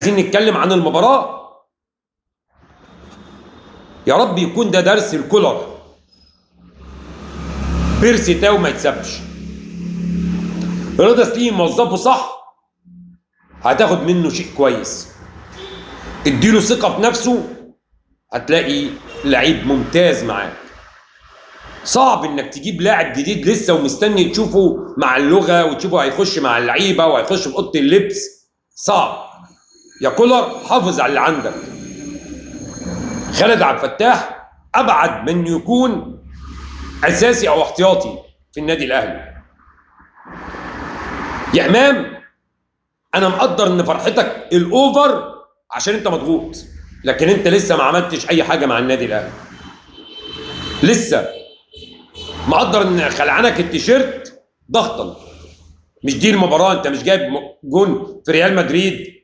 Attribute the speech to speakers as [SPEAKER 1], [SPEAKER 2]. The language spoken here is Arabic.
[SPEAKER 1] عايزين نتكلم عن المباراة. يا رب يكون ده درس الكولر. بيرسي تاو ما يتسابش. رضا سليم موظفه صح هتاخد منه شيء كويس. اديله ثقة في نفسه هتلاقي لعيب ممتاز معاك. صعب انك تجيب لاعب جديد لسه ومستني تشوفه مع اللغة وتشوفه هيخش مع اللعيبة وهيخش في اوضة اللبس. صعب. يا كولر حافظ على اللي عندك. خالد عبد الفتاح ابعد من يكون اساسي او احتياطي في النادي الاهلي. يا امام انا مقدر ان فرحتك الاوفر عشان انت مضغوط، لكن انت لسه ما عملتش اي حاجه مع النادي الاهلي. لسه مقدر ان خلعانك التيشيرت ضغطا. مش دي المباراه، انت مش جايب جون في ريال مدريد